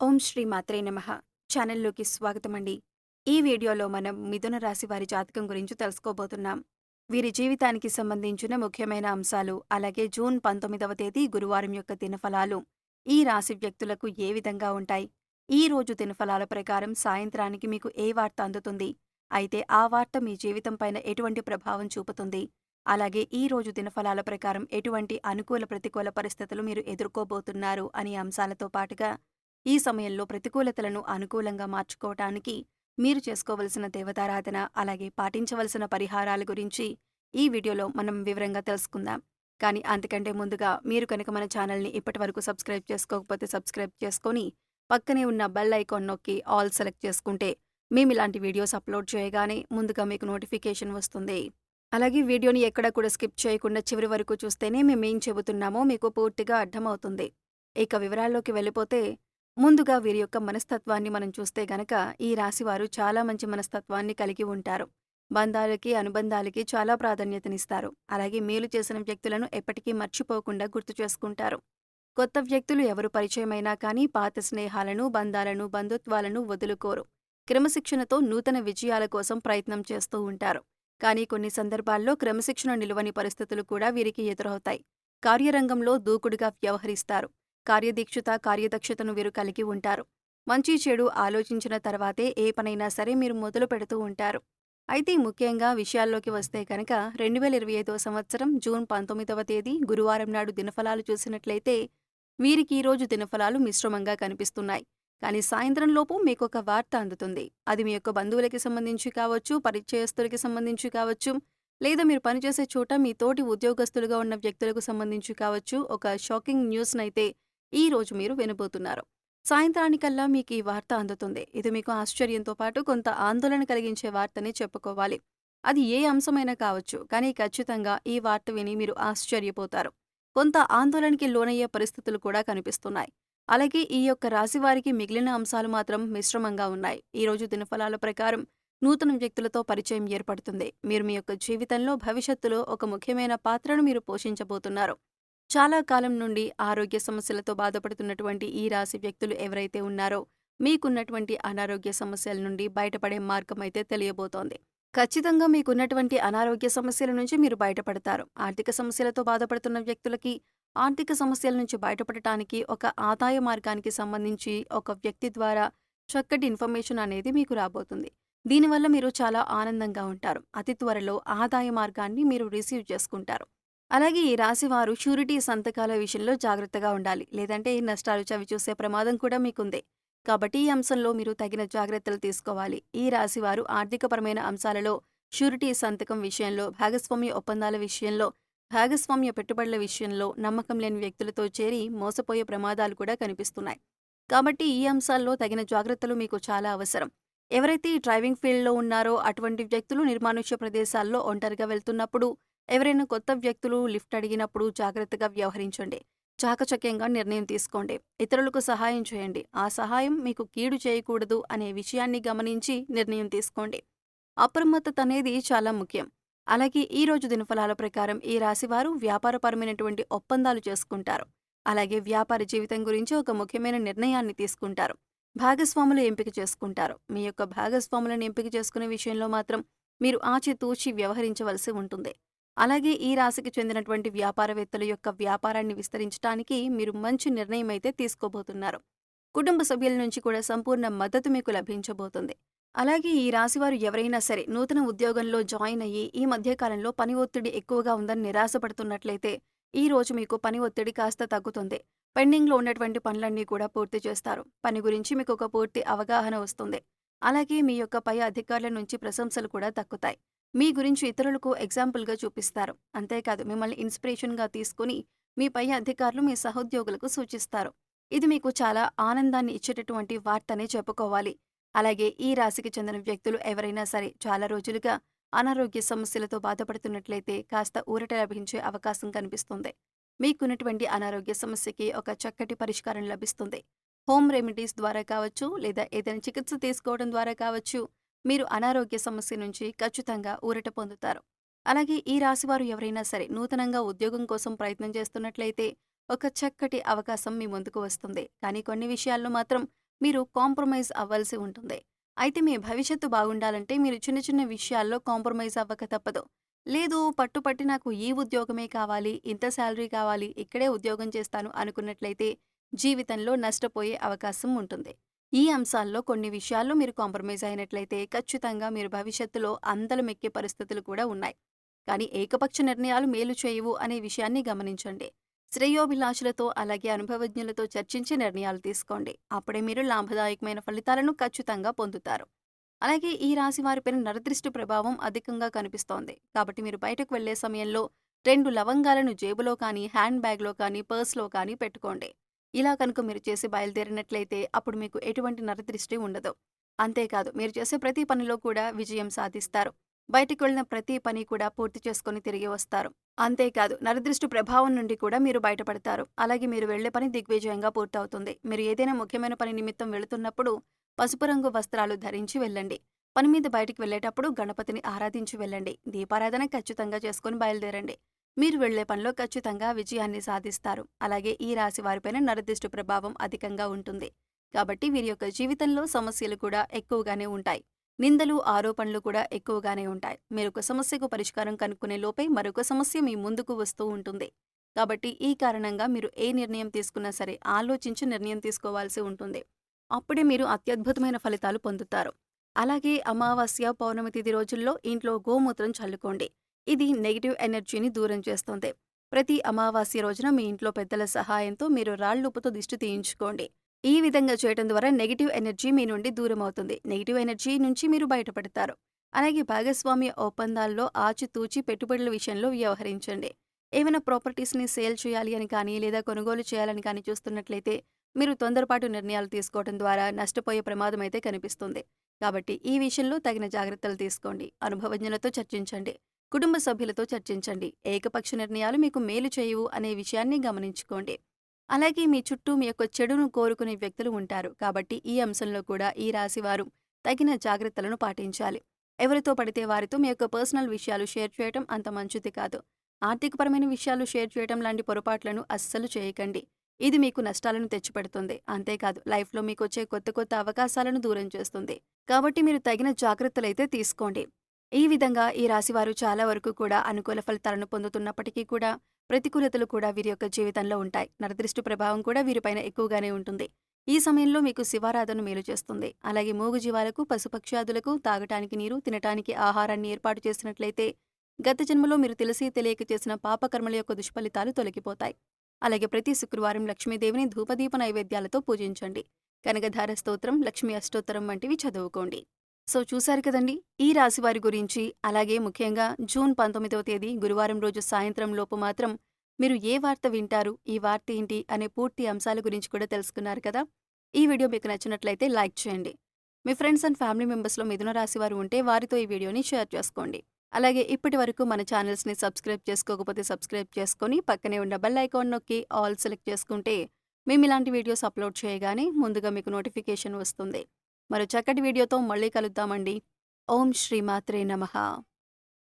ఓం శ్రీ మాత్రే నమః. ఛానల్లోకి స్వాగతమండి. ఈ వీడియోలో మనం మిథున రాశి వారి జాతకం గురించి తెలుసుకోబోతున్నాం. వీరి జీవితానికి సంబంధించిన ముఖ్యమైన అంశాలు, అలాగే జూన్ 19వ తేదీ గురువారం యొక్క దినఫలాలు, ఈ రాశి వ్యక్తులకు ఏ విధంగా ఉంటాయి? ఈ రోజు దినఫలాల ప్రకారం సాయంత్రానికి మీకు ఏ వార్త అందుతుంది? అయితే ఆ వార్త మీ జీవితం పైన ఎటువంటి ప్రభావం చూపుతుంది? అలాగే ఈ రోజు దినఫలాల ప్రకారం ఎటువంటి అనుకూల ప్రతికూల పరిస్థితులు మీరు ఎదుర్కోబోతున్నారు అనే అంశాలతో పాటుగా ఈ సమయంలో ప్రతికూలతలను అనుకూలంగా మార్చుకోవటానికి మీరు చేసుకోవలసిన దేవతారాధన, అలాగే పాటించవలసిన పరిహారాల గురించి ఈ వీడియోలో మనం వివరంగా తెలుసుకుందాం. కానీ అంతకంటే ముందుగా మీరు కనుక మన ఛానల్ని ఇప్పటివరకు సబ్స్క్రైబ్ చేసుకోకపోతే సబ్స్క్రైబ్ చేసుకొని పక్కనే ఉన్న బెల్ ఐకాన్ నొక్కి ఆల్ సెలెక్ట్ చేసుకుంటే మేము ఇలాంటి వీడియోస్ అప్లోడ్ చేయగానే ముందుగా మీకు నోటిఫికేషన్ వస్తుంది. అలాగే వీడియోని ఎక్కడా కూడా స్కిప్ చేయకుండా చివరి వరకు చూస్తేనే మేమేం చెబుతున్నామో మీకు పూర్తిగా అర్థమవుతుంది. ఇక వివరాల్లోకి వెళ్ళిపోతే ముందుగా వీరి యొక్క మనస్తత్వాన్ని మనం చూస్తే గనక ఈ రాశివారు చాలా మంచి మనస్తత్వాన్ని కలిగి ఉంటారు. బంధాలకి, అనుబంధాలకి చాలా ప్రాధాన్యతనిస్తారు. అలాగే మేలు చేసిన వ్యక్తులను ఎప్పటికీ మర్చిపోకుండా గుర్తు చేసుకుంటారు. కొత్త వ్యక్తులు ఎవరు పరిచయమైనా కానీ పాత స్నేహాలను, బంధాలను, బంధుత్వాలను వదులుకోరు. క్రమశిక్షణతో నూతన విజయాల కోసం ప్రయత్నం చేస్తూ ఉంటారు. కానీ కొన్ని సందర్భాల్లో క్రమశిక్షణ నిలువని పరిస్థితులు కూడా వీరికి ఎదురవుతాయి. కార్యరంగంలో దూకుడుగా వ్యవహరిస్తారు. కార్యదక్షతను వీరు కలిగి ఉంటారు. మంచి చెడు ఆలోచించిన తర్వాతే ఏ పనైనా సరే మీరు మొదలు పెడుతూ ఉంటారు. అయితే ముఖ్యంగా విషయాల్లోకి వస్తే కనుక 2025వ సంవత్సరం జూన్ 19వ తేదీ గురువారం నాడు దినఫలాలు చూసినట్లయితే వీరికి ఈ రోజు దినఫలాలు మిశ్రమంగా కనిపిస్తున్నాయి. కానీ సాయంత్రంలోపు మీకొక వార్త అందుతుంది. అది మీ యొక్క బంధువులకి సంబంధించి కావచ్చు, పరిచయస్తులకి సంబంధించి కావచ్చు, లేదా మీరు పనిచేసే చోట మీ తోటి ఉద్యోగస్తులుగా ఉన్న వ్యక్తులకు సంబంధించి కావచ్చు. ఒక షాకింగ్ న్యూస్నైతే ఈ రోజు మీరు వినబోతున్నారు. సాయంత్రానికల్లా మీకు ఈ వార్త అందుతుంది. ఇది మీకు ఆశ్చర్యంతో పాటు కొంత ఆందోళన కలిగించే వార్తనే చెప్పుకోవాలి. అది ఏ అంశమైనా కావచ్చు, కానీ ఖచ్చితంగా ఈ వార్త విని మీరు ఆశ్చర్యపోతారు. కొంత ఆందోళనకి లోనయ్యే పరిస్థితులు కూడా కనిపిస్తున్నాయి. అలాగే ఈ యొక్క రాశి వారికి మిగిలిన అంశాలు మాత్రం మిశ్రమంగా ఉన్నాయి. ఈ రోజు దినఫలాల ప్రకారం నూతన వ్యక్తులతో పరిచయం ఏర్పడుతుంది. మీరు మీ యొక్క జీవితంలో భవిష్యత్తులో ఒక ముఖ్యమైన పాత్రను మీరు పోషించబోతున్నారు. చాలా కాలం నుండి ఆరోగ్య సమస్యలతో బాధపడుతున్నటువంటి ఈ రాశి వ్యక్తులు ఎవరైతే ఉన్నారో మీకున్నటువంటి అనారోగ్య సమస్యల నుండి బయటపడే మార్గం అయితే తెలియబోతోంది. ఖచ్చితంగా మీకున్నటువంటి అనారోగ్య సమస్యల నుంచి మీరు బయటపడతారు. ఆర్థిక సమస్యలతో బాధపడుతున్న వ్యక్తులకి ఆర్థిక సమస్యల నుంచి బయటపడటానికి ఒక ఆదాయ మార్గానికి సంబంధించి ఒక వ్యక్తి ద్వారా చక్కటి ఇన్ఫర్మేషన్ అనేది మీకు రాబోతుంది. దీనివల్ల మీరు చాలా ఆనందంగా ఉంటారు. అతి త్వరలో ఆదాయ మార్గాన్ని మీరు రిసీవ్ చేసుకుంటారు. అలాగే ఈ రాశివారు షూరిటీ సంతకాల విషయంలో జాగ్రత్తగా ఉండాలి. లేదంటే నష్టాలు చవిచూసే ప్రమాదం కూడా మీకుంది. కాబట్టి ఈ అంశంలో మీరు తగిన జాగ్రత్తలు తీసుకోవాలి. ఈ రాశివారు ఆర్థికపరమైన అంశాలలో షూరిటీ సంతకం విషయంలో, భాగస్వామ్య ఒప్పందాల విషయంలో, భాగస్వామ్య పెట్టుబడుల విషయంలో నమ్మకం లేని వ్యక్తులతో చేరి మోసపోయే ప్రమాదాలు కూడా కనిపిస్తున్నాయి. కాబట్టి ఈ అంశాల్లో తగిన జాగ్రత్తలు మీకు చాలా అవసరం. ఎవరైతే ఈ డ్రైవింగ్ ఫీల్డ్లో ఉన్నారో అటువంటి వ్యక్తులు నిర్మానుష్య ప్రదేశాల్లో ఒంటరిగా వెళ్తున్నప్పుడు, ఎవరైనా కొత్త వ్యక్తులు లిఫ్ట్ అడిగినప్పుడు జాగ్రత్తగా వ్యవహరించండి. చాకచక్యంగా నిర్ణయం తీసుకోండి. ఇతరులకు సహాయం చేయండి. ఆ సహాయం మీకు కీడు చేయకూడదు అనే విషయాన్ని గమనించి నిర్ణయం తీసుకోండి. అప్రమత్తత అనేది చాలా ముఖ్యం. అలాగే ఈ రోజు దినఫలాల ప్రకారం ఈ రాశివారు వ్యాపారపరమైనటువంటి ఒప్పందాలు చేసుకుంటారు. అలాగే వ్యాపార జీవితం గురించి ఒక ముఖ్యమైన నిర్ణయాన్ని తీసుకుంటారు. భాగస్వాములు ఎంపిక చేసుకుంటారు. మీ యొక్క భాగస్వాములను ఎంపిక చేసుకునే విషయంలో మాత్రం మీరు ఆచితూచి వ్యవహరించవలసి ఉంటుంది. అలాగే ఈ రాశికి చెందినటువంటి వ్యాపారవేత్తల యొక్క వ్యాపారాన్ని విస్తరించడానికి మీరు మంచి నిర్ణయం అయితే తీసుకోబోతున్నారు. కుటుంబ సభ్యుల నుంచి కూడా సంపూర్ణ మద్దతు మీకు లభించబోతుంది. అలాగే ఈ రాశివారు ఎవరైనా సరే నూతన ఉద్యోగంలో జాయిన్ అయ్యి ఈ మధ్యకాలంలో పని ఒత్తిడి ఎక్కువగా ఉందని నిరాశపడుతున్నట్లయితే ఈ రోజు మీకు పని ఒత్తిడి కాస్త తగ్గుతుంది. పెండింగ్లో ఉన్నటువంటి పనులన్నీ కూడా పూర్తి చేస్తారు. పని గురించి మీకు ఒక పూర్తి అవగాహన వస్తుంది. అలాగే మీ యొక్క పై అధికారుల నుంచి ప్రశంసలు కూడా దక్కుతాయి. మీ గురించి ఇతరులకు ఎగ్జాంపుల్గా చూపిస్తారు. అంతేకాదు మిమ్మల్ని ఇన్స్పిరేషన్గా తీసుకుని మీ పై అధికారులు మీ సహోద్యోగులకు సూచిస్తారు. ఇది మీకు చాలా ఆనందాన్ని ఇచ్చేటటువంటి వార్తనే చెప్పుకోవాలి. అలాగే ఈ రాశికి చెందిన వ్యక్తులు ఎవరైనా సరే చాలా రోజులుగా అనారోగ్య సమస్యలతో బాధపడుతున్నట్లయితే కాస్త ఊరట లభించే అవకాశం కనిపిస్తుంది. మీకున్నటువంటి అనారోగ్య సమస్యకి ఒక చక్కటి పరిష్కారం లభిస్తుంది. హోమ్ రెమెడీస్ ద్వారా కావచ్చు, లేదా ఏదైనా చికిత్స తీసుకోవడం ద్వారా కావచ్చు, మీరు అనారోగ్య సమస్య నుంచి ఖచ్చితంగా ఊరట పొందుతారు. అలాగే ఈ రాశివారు ఎవరైనా సరే నూతనంగా ఉద్యోగం కోసం ప్రయత్నం చేస్తున్నట్లయితే ఒక చక్కటి అవకాశం మీ ముందుకు వస్తుంది. కానీ కొన్ని విషయాల్లో మాత్రం మీరు కాంప్రమైజ్ అవ్వాల్సి ఉంటుంది. అయితే మీ భవిష్యత్తు బాగుండాలంటే మీరు చిన్న చిన్న విషయాల్లో కాంప్రమైజ్ అవ్వక తప్పదు. లేదు పట్టుపట్టి నాకు ఈ ఉద్యోగమే కావాలి, ఇంత శాలరీ కావాలి, ఇక్కడే ఉద్యోగం చేస్తాను అనుకున్నట్లయితే జీవితంలో నష్టపోయే అవకాశం ఉంటుంది. ఈ అంశాల్లో కొన్ని విషయాల్లో మీరు కాంప్రమైజ్ అయినట్లయితే ఖచ్చితంగా మీరు భవిష్యత్తులో అందలమెక్కే పరిస్థితులు కూడా ఉన్నాయి. కానీ ఏకపక్ష నిర్ణయాలు మేలు చేయవు అనే విషయాన్ని గమనించండి. శ్రేయోభిలాషులతో అలాగే అనుభవజ్ఞులతో చర్చించి నిర్ణయాలు తీసుకోండి. అప్పుడే మీరు లాభదాయకమైన ఫలితాలను ఖచ్చితంగా పొందుతారు. అలాగే ఈ రాశి వారిపైన నరదృష్టి ప్రభావం అధికంగా కనిపిస్తోంది. కాబట్టి మీరు బయటకు వెళ్లే సమయంలో 2 లవంగాలను జేబులో కానీ, హ్యాండ్ బ్యాగ్‌లో కానీ, పర్స్‌లో కానీ పెట్టుకోండి. ఇలా కనుక మీరు చేసి బయలుదేరినట్లయితే అప్పుడు మీకు ఎటువంటి నరదృష్టి ఉండదు. అంతేకాదు మీరు చేసే ప్రతి పనిలో కూడా విజయం సాధిస్తారు. బయటికి వెళ్ళిన ప్రతి పని కూడా పూర్తి చేసుకొని తిరిగి వస్తారు. అంతేకాదు నరదృష్టి ప్రభావం నుండి కూడా మీరు బయటపడతారు. అలాగే మీరు వెళ్ళే పని దిగ్విజయంగా పూర్తవుతుంది. మీరు ఏదైనా ముఖ్యమైన పని నిమిత్తం వెళుతున్నప్పుడు పసుపు రంగు వస్త్రాలు ధరించి వెళ్ళండి. పని మీద బయటికి వెళ్ళేటప్పుడు గణపతిని ఆరాధించి వెళ్ళండి. దీపారాధన ఖచ్చితంగా చేసుకొని బయలుదేరండి. మీరు వెళ్లే పనిలో ఖచ్చితంగా విజయాన్ని సాధిస్తారు. అలాగే ఈ రాశి వారిపైన నరదిష్టి ప్రభావం అధికంగా ఉంటుంది. కాబట్టి వీరి యొక్క జీవితంలో సమస్యలు కూడా ఎక్కువగానే ఉంటాయి. నిందలు, ఆరోపణలు కూడా ఎక్కువగానే ఉంటాయి. మీరొక సమస్యకు పరిష్కారం కనుక్కునే లోపే మరొక సమస్య మీ ముందుకు వస్తూ ఉంటుంది. కాబట్టి ఈ కారణంగా మీరు ఏ నిర్ణయం తీసుకున్నా సరే ఆలోచించి నిర్ణయం తీసుకోవాల్సి ఉంటుంది. అప్పుడే మీరు అత్యద్భుతమైన ఫలితాలు పొందుతారు. అలాగే అమావాస్య, పౌర్ణమి తిథి రోజుల్లో ఇంట్లో గోమూత్రం చల్లుకోండి. ఇది నెగెటివ్ ఎనర్జీని దూరం చేస్తుంది. ప్రతి అమావాస్య రోజున మీ ఇంట్లో పెద్దల సహాయంతో మీరు రాళ్లుప్పుతో దిష్టి తీయించుకోండి. ఈ విధంగా చేయడం ద్వారా నెగెటివ్ ఎనర్జీ మీ నుండి దూరం అవుతుంది. నెగెటివ్ ఎనర్జీ నుంచి మీరు బయటపడతారు. అలాగే భాగస్వామ్య ఒప్పందాల్లో ఆచితూచి పెట్టుబడుల విషయంలో వ్యవహరించండి. ఏమైనా ప్రాపర్టీస్ని సేల్ చేయాలి అని కానీ లేదా కొనుగోలు చేయాలని కానీ చూస్తున్నట్లయితే మీరు తొందరపాటు నిర్ణయాలు తీసుకోవడం ద్వారా నష్టపోయే ప్రమాదం అయితే కనిపిస్తుంది. కాబట్టి ఈ విషయంలో తగిన జాగ్రత్తలు తీసుకోండి. అనుభవజ్ఞులతో చర్చించండి. కుటుంబ సభ్యులతో చర్చించండి. ఏకపక్ష నిర్ణయాలు మీకు మేలు చేయవు అనే విషయాన్ని గమనించుకోండి. అలాగే మీ చుట్టూ మీ యొక్క చెడును కోరుకునే వ్యక్తులు ఉంటారు. కాబట్టి ఈ అంశంలో కూడా ఈ రాశివారు తగిన జాగ్రత్తలను పాటించాలి. ఎవరితో పడితే వారితో మీ యొక్క పర్సనల్ విషయాలు షేర్ చేయటం అంత మంచిది కాదు. ఆర్థికపరమైన విషయాలు షేర్ చేయటం లాంటి పొరపాట్లను అస్సలు చేయకండి. ఇది మీకు నష్టాలను తెచ్చిపెడుతుంది. అంతేకాదు లైఫ్‌లో మీకొచ్చే కొత్త కొత్త అవకాశాలను దూరం చేస్తుంది. కాబట్టి మీరు తగిన జాగ్రత్తలైతే తీసుకోండి. ఈ విధంగా ఈ రాశివారు చాలా వరకు కూడా అనుకూల ఫలితాలను పొందుతున్నప్పటికీ కూడా ప్రతికూలతలు కూడా వీరి యొక్క జీవితంలో ఉంటాయి. నరదృష్టి ప్రభావం కూడా వీరిపైన ఎక్కువగానే ఉంటుంది. ఈ సమయంలో మీకు శివారాధన మేలు చేస్తుంది. అలాగే మూగజీవాలకు, పశుపక్ష్యాదులకు తాగటానికి నీరు, తినటానికి ఆహారాన్ని ఏర్పాటు చేసినట్లయితే గత జన్మలో మీరు తెలిసి తెలియక చేసిన పాపకర్మల యొక్క దుష్ఫలితాలు తొలగిపోతాయి. అలాగే ప్రతి శుక్రవారం లక్ష్మీదేవిని ధూపదీప నైవేద్యాలతో పూజించండి. కనకధార స్తోత్రం, లక్ష్మీ అష్టోత్తరం వంటివి చదువుకోండి. సో చూశారు కదండి ఈ రాశివారి గురించి. అలాగే ముఖ్యంగా జూన్ 19వ తేదీ గురువారం రోజు సాయంత్రం లోపు మాత్రం మీరు ఏ వార్త వింటారు, ఈ వార్త ఏంటి అనే పూర్తి అంశాల గురించి కూడా తెలుసుకున్నారు కదా. ఈ వీడియో మీకు నచ్చినట్లయితే లైక్ చేయండి. మీ ఫ్రెండ్స్ అండ్ ఫ్యామిలీ మెంబర్స్లో మిథున రాశి వారు ఉంటే వారితో ఈ వీడియోని షేర్ చేసుకోండి. అలాగే ఇప్పటి వరకు మన ఛానల్స్ని సబ్స్క్రైబ్ చేసుకోకపోతే సబ్స్క్రైబ్ చేసుకొని పక్కనే ఉన్న బెల్ ఐకాన్ నొక్కి ఆల్ సెలెక్ట్ చేసుకుంటే మేము ఇలాంటి వీడియోస్ అప్లోడ్ చేయగానే ముందుగా మీకు నోటిఫికేషన్ వస్తుంది. మరో చక్కటి వీడియోతో మళ్ళీ కలుద్దామండి. ఓం శ్రీమాత్రే నమః.